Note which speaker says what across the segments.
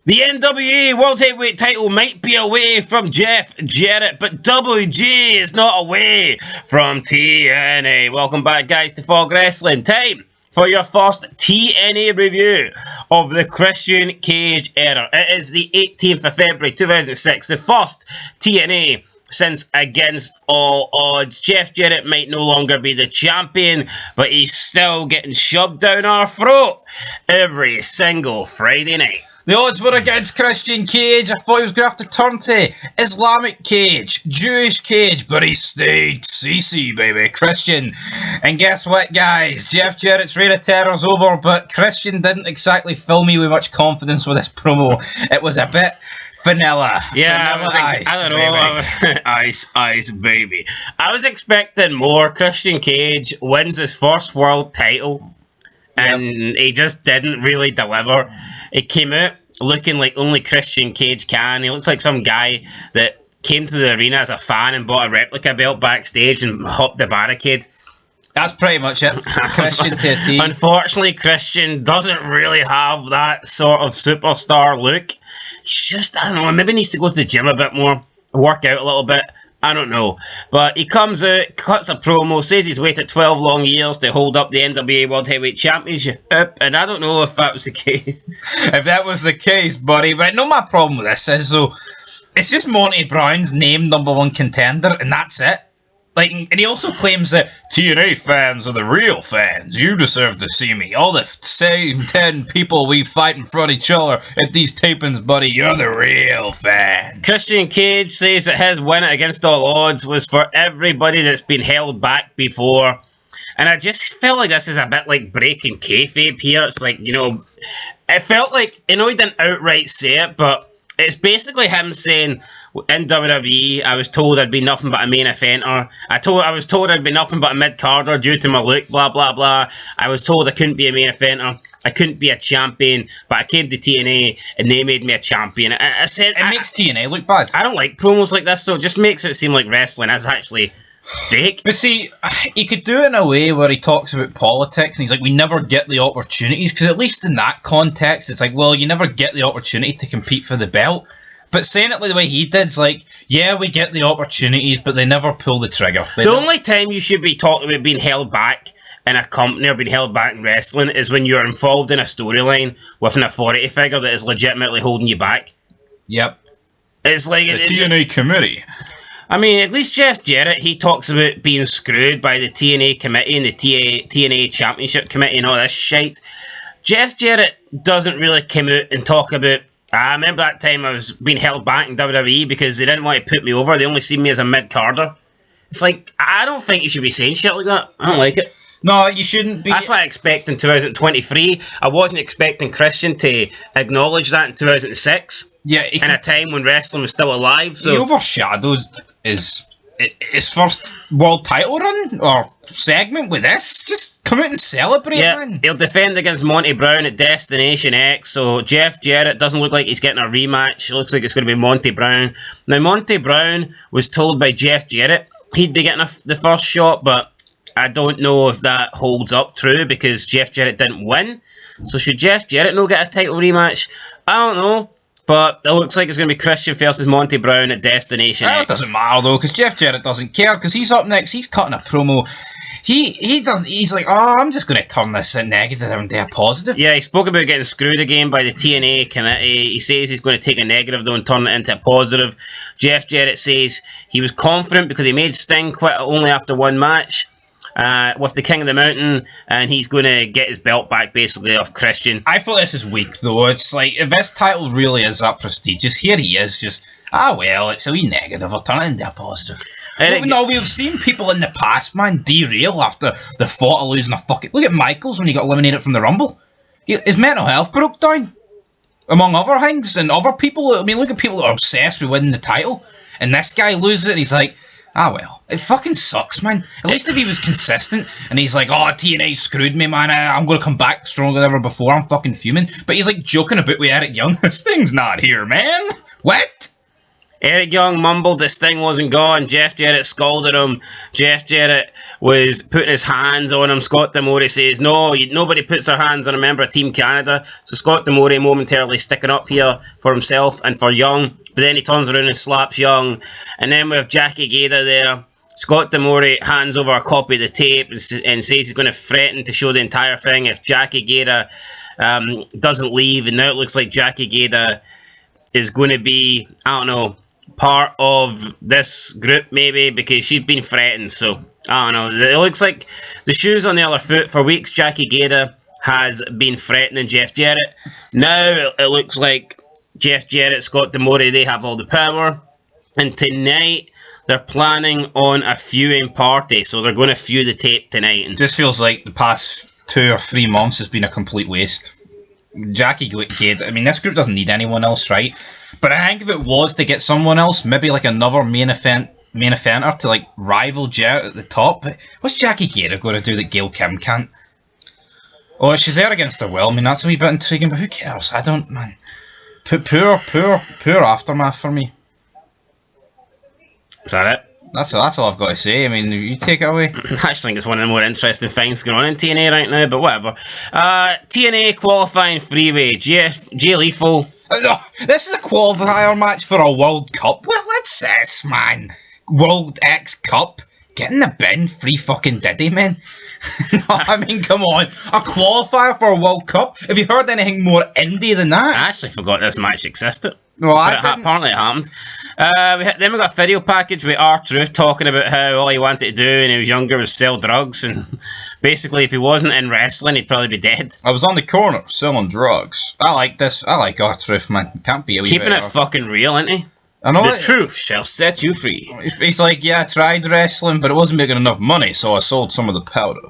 Speaker 1: The NWA World Heavyweight title might be away from Jeff Jarrett, but WG is not away from TNA. Welcome back, guys, to Fog Wrestling. Time for your first TNA review of the Christian Cage era. It is the 18th of February 2006, the first TNA since Against All Odds. Jeff Jarrett might no longer be the champion, but he's still getting shoved down our throat every single Friday night.
Speaker 2: The odds were against Christian Cage. I thought he was going to have to turn to Islamic Cage, Jewish Cage, but he stayed CC, baby, Christian. And guess what, guys? Jeff Jarrett's reign of terror's over, but Christian didn't exactly fill me with much confidence with this promo. It was a bit vanilla.
Speaker 1: Yeah,
Speaker 2: vanilla
Speaker 1: I don't know. Ice, baby. I was expecting more. Christian Cage wins his first world title. And he just didn't really deliver. He came out looking like only Christian Cage can. He looks like some guy that came to the arena as a fan and bought a replica belt backstage and hopped the barricade.
Speaker 2: That's pretty much it. Christian to a T.
Speaker 1: Unfortunately, Christian doesn't really have that sort of superstar look. He's just, I don't know, maybe needs to go to the gym a bit more, work out a little bit. I don't know. But he comes out, cuts a promo, says he's waited 12 long years to hold up the NWA World Heavyweight Championship. And I don't know if that was the case.
Speaker 2: If that was the case, buddy. But I know my problem with this is, though, it's just Monty Brown's named #1 contender, and that's it. Like, and he also claims that TNA fans are the real fans. You deserve to see me. All the same 10 people we fight in front of each other at these tapings, buddy. You're the real fan.
Speaker 1: Christian Cage says that his win Against All Odds was for everybody that's been held back before. And I just felt like this is a bit like breaking kayfabe here. It's like, you know, it felt like, you know, he didn't outright say it, but it's basically him saying, in WWE, I was told I'd be nothing but a main eventer. I was told I'd be nothing but a mid-carder due to my look, blah, blah, blah. I was told I couldn't be a main eventer. I couldn't be a champion, but I came to TNA, and they made me a champion. I said...
Speaker 2: It makes TNA look bad.
Speaker 1: I don't like promos like this, so it just makes it seem like wrestling is actually fake.
Speaker 2: But see, he could do it in a way where he talks about politics, and he's like, we never get the opportunities, because at least in that context, it's like, well, you never get the opportunity to compete for the belt. But saying it the way he did, it's like, yeah, we get the opportunities, but they never pull the trigger.
Speaker 1: The only time you should be talking about being held back in a company or being held back in wrestling is when you're involved in a storyline with an authority figure that is legitimately holding you back.
Speaker 2: Yep.
Speaker 1: It's like...
Speaker 2: The TNA committee.
Speaker 1: I mean, at least Jeff Jarrett, he talks about being screwed by the TNA committee and the TNA Championship Committee and all this shit. Jeff Jarrett doesn't really come out and talk about, I remember that time I was being held back in WWE because they didn't want to put me over. They only see me as a mid-carder. It's like, I don't think you should be saying shit like that. I don't like it.
Speaker 2: No, you shouldn't be.
Speaker 1: That's what I expect in 2023. I wasn't expecting Christian to acknowledge that in 2006.
Speaker 2: Yeah,
Speaker 1: in a time when wrestling was still alive. So
Speaker 2: he overshadowed his first world title run or segment with this. Just come out and celebrate, man.
Speaker 1: He'll defend against Monty Brown at Destination X. So Jeff Jarrett doesn't look like he's getting a rematch. It looks like it's going to be Monty Brown. Now, Monty Brown was told by Jeff Jarrett he'd be getting the first shot, but I don't know if that holds up true because Jeff Jarrett didn't win. So should Jeff Jarrett not get a title rematch? I don't know. But it looks like it's going to be Christian versus Monty Brown at Destination X.
Speaker 2: It doesn't matter though, because Jeff Jarrett doesn't care, because he's up next, he's cutting a promo. He doesn't, he's like, oh, I'm just going to turn this negative into a positive.
Speaker 1: Yeah, he spoke about getting screwed again by the TNA committee. He says he's going to take a negative though and turn it into a positive. Jeff Jarrett says he was confident because he made Sting quit only after one match. With the King of the Mountain, and he's going to get his belt back basically off Christian.
Speaker 2: I thought this is weak though. It's like, if this title really is that prestigious, here he is just, well, it's a wee negative, I'll turn it into a positive. No, we've seen people in the past, man, derail after the thought of losing a fucking... Look at Michaels when he got eliminated from the Rumble. His mental health broke down, among other things, and other people. I mean, look at people that are obsessed with winning the title, and this guy loses it, and he's like, well, it fucking sucks, man. At least if he was consistent, and he's like, TNA screwed me, man, I'm going to come back stronger than ever before, I'm fucking fuming. But he's like joking about with Eric Young. Sting's not here, man. What?
Speaker 1: Eric Young mumbled that Sting wasn't gone. Jeff Jarrett scolded him. Jeff Jarrett was putting his hands on him. Scott D'Amore says, no, nobody puts their hands on a member of Team Canada. So Scott D'Amore momentarily sticking up here for himself and for Young. But then he turns around and slaps Young. And then we have Jackie Gator there. Scott D'Amore hands over a copy of the tape and says he's going to threaten to show the entire thing if Jackie Gator doesn't leave. And now it looks like Jackie Gator is going to be, I don't know, part of this group maybe, because she's been threatened. So I don't know, it looks like the shoe's on the other foot. For weeks Jackie Gator has been threatening Jeff Jarrett. Now it looks like Jeff Jarrett, Scott D'Amore, they have all the power, and tonight they're planning on a viewing party, so they're going to view the tape tonight. And
Speaker 2: just feels like the past 2 or 3 months has been a complete waste. Jackie Gator, I mean, this group doesn't need anyone else, right? But I think if it was to get someone else, maybe like another main eventer to like rival Jarrett at the top, what's Jackie Gator going to do that Gail Kim can't? Oh, she's there against her will. I mean, that's a wee bit intriguing, but who cares? I don't, man. Poor aftermath for me.
Speaker 1: Is that it?
Speaker 2: That's all I've got to say. I mean, you take it away.
Speaker 1: I just think it's one of the more interesting things going on in TNA right now, but whatever. TNA qualifying freeway. Jay Lethal.
Speaker 2: No, this is a qualifier match for a World Cup. What's this, man? World X Cup? Get in the bin, free fucking Diddy, man. I mean, come on. A qualifier for a World Cup? Have you heard anything more indie than that?
Speaker 1: I actually forgot this match existed.
Speaker 2: Well,
Speaker 1: apparently it happened. Then we got a video package with R-Truth talking about how all he wanted to do when he was younger was sell drugs, and basically if he wasn't in wrestling he'd probably be dead.
Speaker 2: I was on the corner selling drugs. I like this. I like R-Truth, man. Can't be a wee
Speaker 1: keeping it fucking real, isn't he?
Speaker 2: I know
Speaker 1: the truth shall set you free.
Speaker 2: He's like, yeah, I tried wrestling, but it wasn't making enough money, so I sold some of the powder.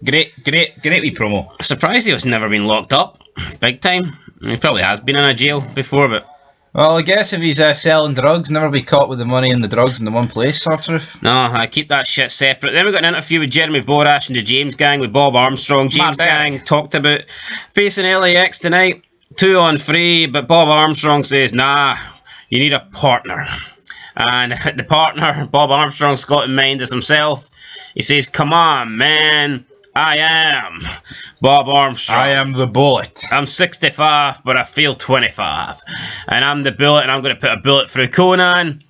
Speaker 2: Great wee promo.
Speaker 1: Surprised he was never been locked up, big time. He probably has been in a jail before, but...
Speaker 2: Well, I guess if he's selling drugs, never be caught with the money and the drugs in the one place, sort of.
Speaker 1: No, I keep that shit separate. Then we got an interview with Jeremy Borash and the James Gang with Bob Armstrong. James Gang talked about facing LAX tonight, 2 on 3, but Bob Armstrong says, nah, you need a partner. And the partner Bob Armstrong's got in mind is himself. He says, come on, man. I am Bob Armstrong.
Speaker 2: I am the Bullet.
Speaker 1: I'm 65, but I feel 25. And I'm the Bullet, and I'm going to put a bullet through Conan.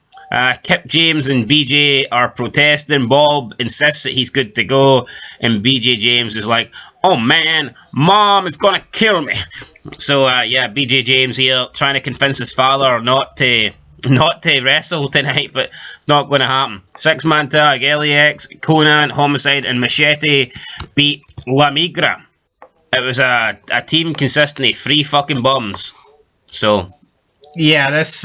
Speaker 1: Kip James and BJ are protesting. Bob insists that he's good to go. And BJ James is like, oh man, Mom is going to kill me. So, yeah, BJ James here trying to convince his father not to wrestle tonight, but it's not going to happen. 6-man tag, LAX, Conan, Homicide, and Machete beat La Migra. It was a team consisting of 3 fucking bums. So...
Speaker 2: yeah, this...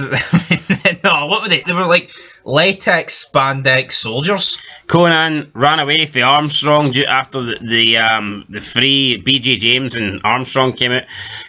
Speaker 2: no, what were they? They were like latex spandex soldiers.
Speaker 1: Conan ran away from Armstrong after the 3 BJ James and Armstrong came out.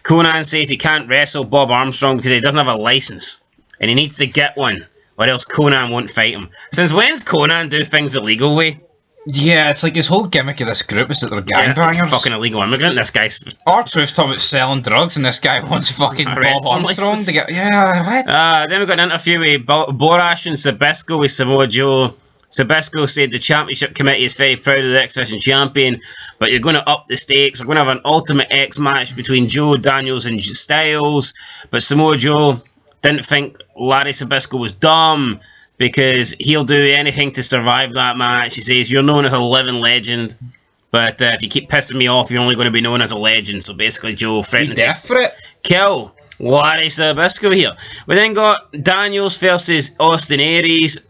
Speaker 1: Conan says he can't wrestle Bob Armstrong because he doesn't have a license. And he needs to get one, or else Conan won't fight him. Since when's Conan do things the legal way?
Speaker 2: Yeah, it's like his whole gimmick of this group is that they're gangbangers.
Speaker 1: Fucking illegal immigrant, this guy's...
Speaker 2: R-Truth talking about selling drugs, and this guy wants fucking Bob Armstrong to get... yeah, what?
Speaker 1: Then we got an interview with Borash and Sabisco with Samoa Joe. Sabisco said the championship committee is very proud of the X-Division champion, but you're going to up the stakes. We're going to have an Ultimate X match between Joe, Daniels, and Styles. But Samoa Joe didn't think Larry Sabisco was dumb because he'll do anything to survive that match. He says, you're known as a living legend, but if you keep pissing me off, you're only going to be known as a legend. So basically, Joe threatened
Speaker 2: to
Speaker 1: kill Larry Sabisco here. We then got Daniels versus Austin Aries.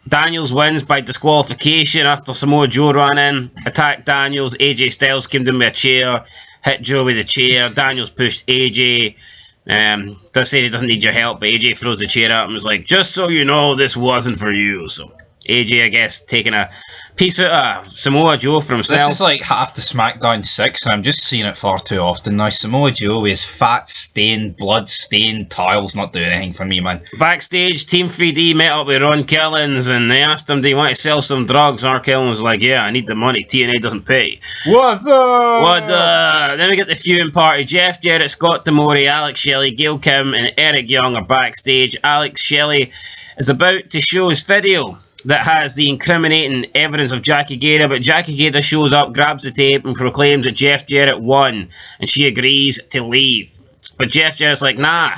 Speaker 1: Daniels wins by disqualification after Samoa Joe ran in, attacked Daniels. AJ Styles came down with a chair, hit Joe with a chair. Daniels pushed AJ. Does say he doesn't need your help, but AJ throws the chair at him and is like, just so you know, this wasn't for you. So AJ, I guess, taking a piece of Samoa Joe for himself.
Speaker 2: This is like half the SmackDown 6, and I'm just seeing it far too often now. Samoa Joe with his fat stained, blood stained tiles not doing anything for me, man.
Speaker 1: Backstage, Team 3D met up with Ron Killings, and they asked him, do you want to sell some drugs? R. Killings was like, yeah, I need the money. TNA doesn't pay.
Speaker 2: What the?
Speaker 1: Then we get the feuding party. Jeff Jarrett, Scott D'Amore, Alex Shelley, Gail Kim, and Eric Young are backstage. Alex Shelley is about to show his video that has the incriminating evidence of Jackie Gator, but Jackie Gator shows up, grabs the tape, and proclaims that Jeff Jarrett won, and she agrees to leave. But Jeff Jarrett's like, nah,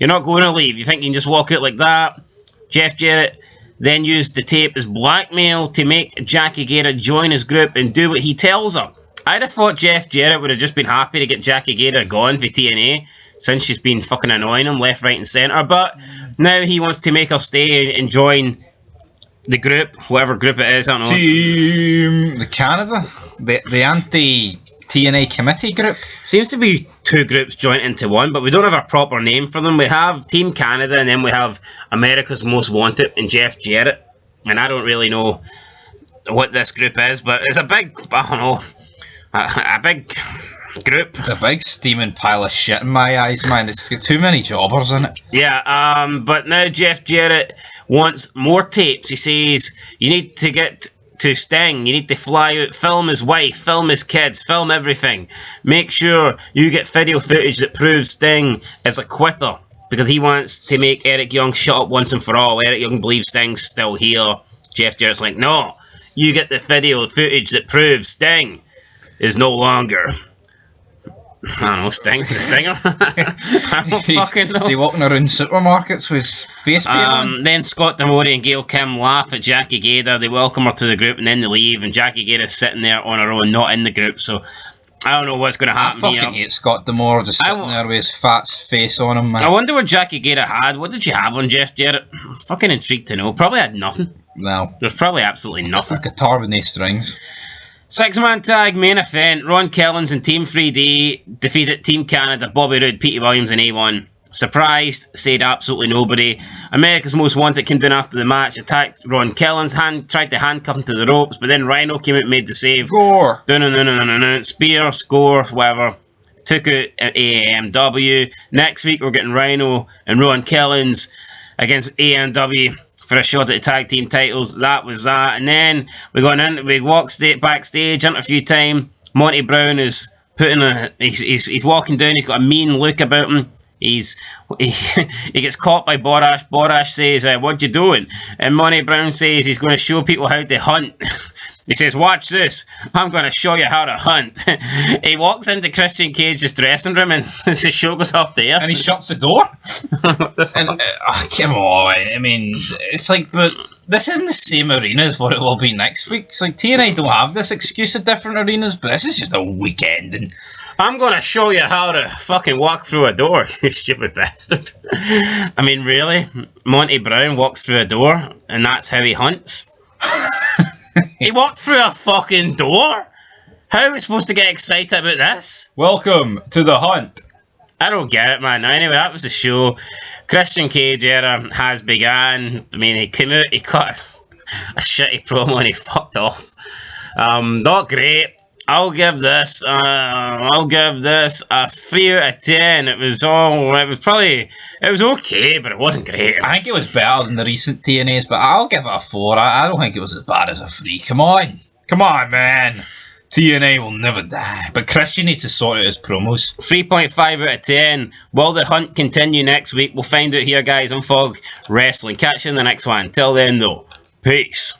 Speaker 1: you're not going to leave. You think you can just walk out like that? Jeff Jarrett then used the tape as blackmail to make Jackie Gator join his group and do what he tells her. I'd have thought Jeff Jarrett would have just been happy to get Jackie Gator gone for TNA, since she's been fucking annoying him left, right, and centre, but now he wants to make her stay and join the group, whatever group it is, I don't know.
Speaker 2: Team the Canada? The anti-TNA committee group?
Speaker 1: Seems to be two groups joined into one, but we don't have a proper name for them. We have Team Canada, and then we have America's Most Wanted and Jeff Jarrett. And I don't really know what this group is, but it's a big, I don't know, a big group.
Speaker 2: It's a big steaming pile of shit in my eyes, man. It's got too many jobbers in it.
Speaker 1: Yeah, but now Jeff Jarrett wants more tapes. He says, you need to get to Sting. You need to fly out, film his wife, film his kids, film everything. Make sure you get video footage that proves Sting is a quitter, because he wants to make Eric Young shut up once and for all. Eric Young believes Sting's still here. Jeff Jarrett's like, no, you get the video footage that proves Sting is no longer... I don't know, the Stinger? I don't fucking know.
Speaker 2: Is he walking around supermarkets with his face paint on?
Speaker 1: Then Scott D'Amore and Gail Kim laugh at Jackie Gator. They welcome her to the group and then they leave, and Jackie Gator's sitting there on her own, not in the group, so I don't know what's going to happen here.
Speaker 2: I fucking hate Scott D'Amore just sitting there with his fat face on him, man.
Speaker 1: I wonder what Jackie Gator had. What did she have on Jeff Jarrett? I'm fucking intrigued to know. Probably had nothing.
Speaker 2: No.
Speaker 1: There's probably absolutely nothing.
Speaker 2: A guitar with no strings.
Speaker 1: Six-man tag main event. Ron Killings and Team 3D defeated Team Canada, Bobby Roode, Petey Williams, and A1. Surprised, said absolutely nobody. America's Most Wanted came down after the match, attacked Ron Killings, tried to handcuff him to the ropes, but then Rhino came out and made the save.
Speaker 2: Score!
Speaker 1: No. Spear, score, whatever. Took out AMW. Next week we're getting Rhino and Ron Killings against AMW for a shot at the tag team titles. That was that. And then we walked backstage, interview time. Monty Brown is he's walking down, he's got a mean look about him. He gets caught by Borash. Borash says, what you doing? And Monty Brown says he's going to show people how to hunt. He says, watch this. I'm going to show you how to hunt. He walks into Christian Cage's dressing room and the show goes off there.
Speaker 2: And he shuts the door. And, come on. I mean, it's like, but this isn't the same arena as what it will be next week. It's like TNA don't have this excuse of different arenas, but this is just a weekend. And
Speaker 1: I'm going to show you how to fucking walk through a door, you stupid bastard. I mean, really? Monty Brown walks through a door and that's how he hunts? He walked through a fucking door? How are we supposed to get excited about this?
Speaker 2: Welcome to the hunt.
Speaker 1: I don't get it, man. Anyway, that was the show. Christian Cage era has begun. I mean, he came out, he cut a shitty promo and he fucked off. Not great. I'll give this a 3 out of 10. It was okay, but it wasn't great.
Speaker 2: I think it was better than the recent TNAs, but I'll give it a 4. I don't think it was as bad as a 3. Come on, man. TNA will never die. But Christian needs to sort out his promos.
Speaker 1: 3.5 out of 10. Will the hunt continue next week? We'll find out here, guys, on Fog Wrestling. Catch you in the next one. Till then, though, peace.